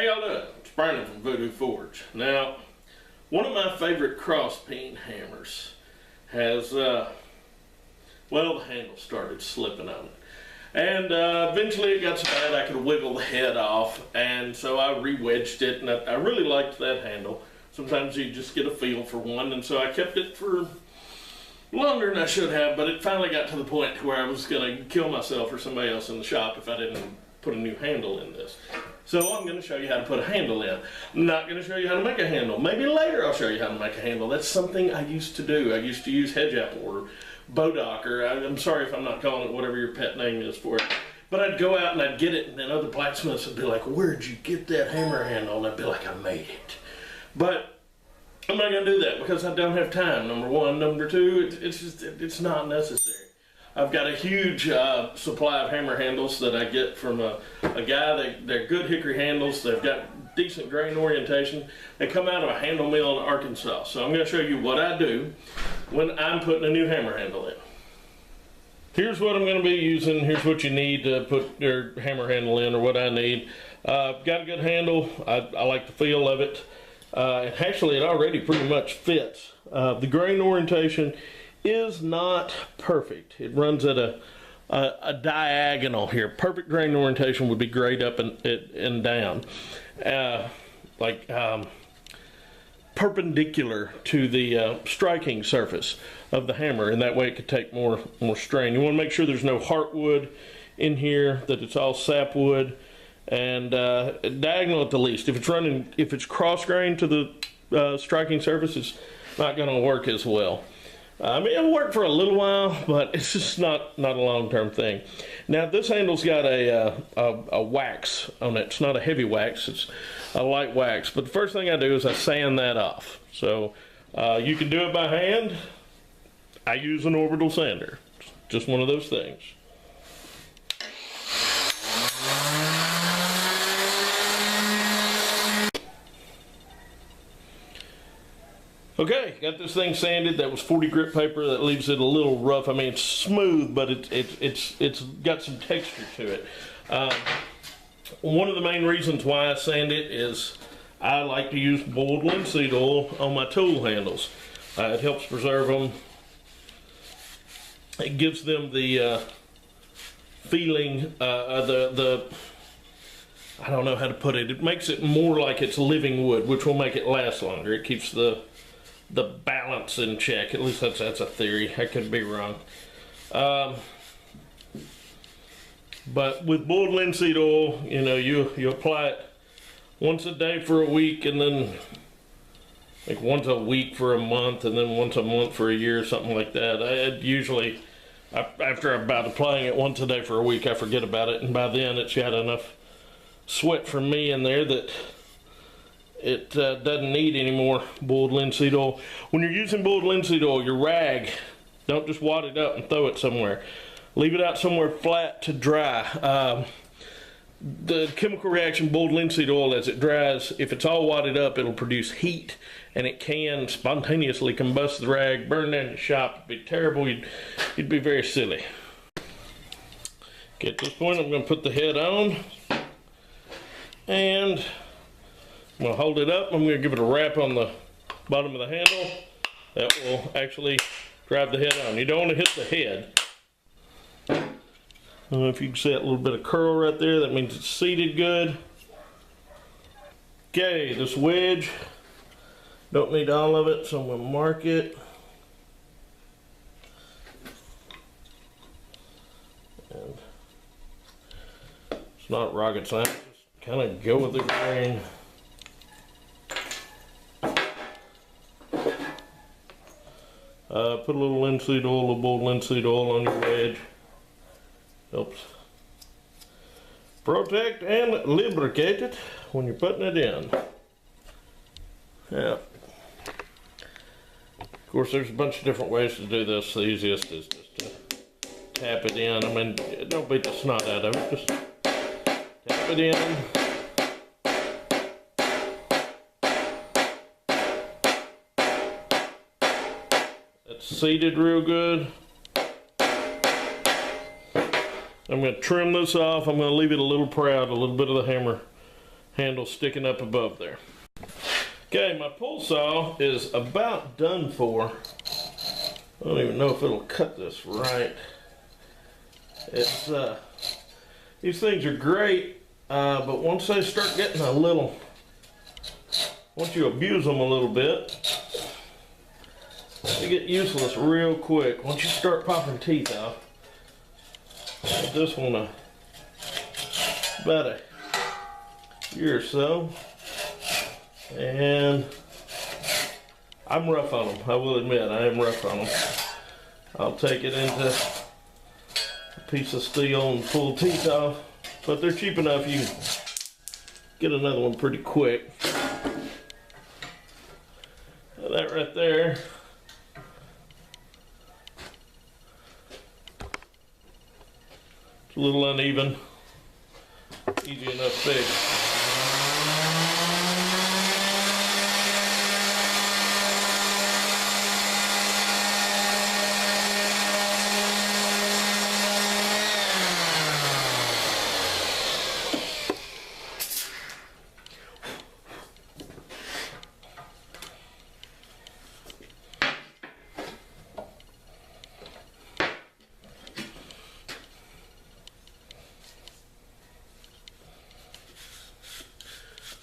How y'all doing? It's Brandon from Voodoo Forge. Now, one of my favorite cross peen hammers has, well, the handle started slipping on it. And eventually it got so bad I could wiggle the head off, and so I re-wedged it, and I really liked that handle. Sometimes you just get a feel for one, and so I kept it for longer than I should have, but it finally got to the point where I was going to kill myself or somebody else in the shop if I didn't put a new handle in this. So I'm going to show you how to put a handle in. I'm not going to show you how to make a handle. Maybe later I'll show you how to make a handle. That's something I used to do. I used to use hedge apple or bodocker. I'm sorry if I'm not calling it whatever your pet name is for it. But I'd go out and I'd get it, and then other blacksmiths would be like, "Where'd you get that hammer handle?" And I'd be like, "I made it." But I'm not going to do that because I don't have time, number one. Number two, it's not necessary. I've got a huge supply of hammer handles that I get from a guy. They're good hickory handles. They've got decent grain orientation. They come out of a handle mill in Arkansas. So I'm going to show you what I do when I'm putting a new hammer handle in. Here's what I'm going to be using. Here's what you need to put your hammer handle in, or what I need. Got a good handle. I like the feel of it. Actually, it already pretty much fits. The grain orientation is not perfect. It runs at a diagonal here. Perfect grain orientation would be great up and down, perpendicular to the striking surface of the hammer, and that way it could take more strain. You want to make sure there's no heartwood in here, that it's all sapwood, and diagonal at the least. If it's cross grain to the striking surface, it's not going to work as well. I mean, it'll work for a little while, but it's just not a long-term thing. Now, this handle's got a wax on it. It's not a heavy wax, it's a light wax. But the first thing I do is I sand that off. So you can do it by hand. I use an orbital sander. It's just one of those things. Okay, got this thing sanded. That was 40 grit paper. That leaves it a little rough. I mean, it's smooth, but it's got some texture to it. One of the main reasons why I sand it is I like to use boiled linseed oil on my tool handles. It helps preserve them. It gives them the feeling, I don't know how to put it. It makes it more like it's living wood, which will make it last longer. It keeps the balance in check. At least that's a theory. I could be wrong. But with boiled linseed oil, you know, you apply it once a day for a week, and then like once a week for a month, and then once a month for a year, something like that. After about applying it once a day for a week, I forget about it, and by then it's got enough sweat from me in there that it doesn't need any more boiled linseed oil. When you're using boiled linseed oil, your rag, don't just wad it up and throw it somewhere. Leave it out somewhere flat to dry. The chemical reaction boiled linseed oil, as it dries, if it's all wadded up, it'll produce heat, and it can spontaneously combust the rag, burn down your shop. It'd be terrible. You'd be very silly. Okay, at this point, I'm going to put the head on, and I'm going to hold it up. I'm going to give it a wrap on the bottom of the handle. That will actually drive the head on. You don't want to hit the head. I don't know if you can see that little bit of curl right there. That means it's seated good. Okay, this wedge, don't need all of it, so I'm going to mark it. And it's not rocket science, just kind of go with the grain. Put a little linseed oil, a little boiled linseed oil on your wedge. Helps protect and lubricate it when you're putting it in. Yeah. Of course, there's a bunch of different ways to do this. The easiest is just to tap it in. I mean, don't beat the snot out of it. Just tap it in. It's seated real good. I'm going to trim this off. I'm going to leave it a little proud, a little bit of the hammer handle sticking up above there. Okay, my pull saw is about done for. I don't even know if it'll cut this right. It's these things are great, but once they start getting a little, once you abuse them a little bit, they get useless real quick. Once you start popping teeth out, this one about a year or so, and I'm rough on them. I will admit I am rough on them. I'll take it into a piece of steel and pull teeth off, but they're cheap enough you can get another one pretty quick. Now that right there, it's a little uneven. Easy enough fix.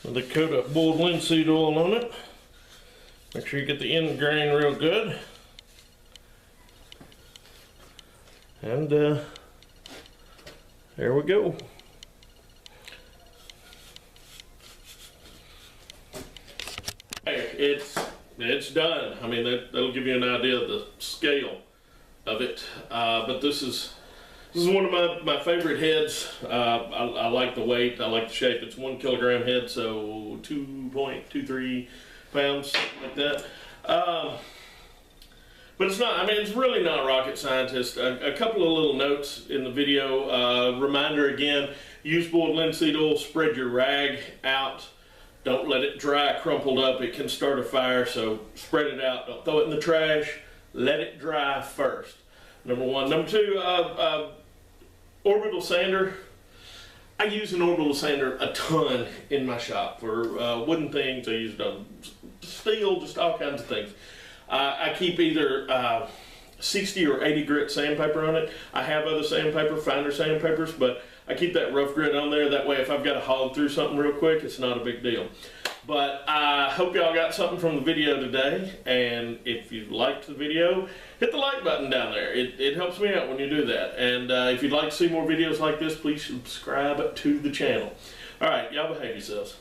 With a coat of boiled linseed oil on it. Make sure you get the end grain real good. And there we go. Hey, it's done. I mean, that'll give you an idea of the scale of it. But this is one of my favorite heads. I like the weight, I like the shape. It's 1 kilogram head, so 2.23 pounds, something like that. But it's not, I mean, it's really not rocket scientist. A couple of little notes in the video. Reminder again, use boiled linseed oil, spread your rag out. Don't let it dry crumpled up, it can start a fire, so spread it out. Don't throw it in the trash, let it dry first. Number one. Number two, orbital sander. I use an orbital sander a ton in my shop for wooden things. I use it on steel, just all kinds of things. I keep either 60 or 80 grit sandpaper on it. I have other sandpaper, finer sandpapers, but I keep that rough grit on there. That way if I've got to hog through something real quick, it's not a big deal. But I hope y'all got something from the video today, and if you liked the video, hit the like button down there. It helps me out when you do that. And if you'd like to see more videos like this, please subscribe to the channel. Alright, y'all behave yourselves.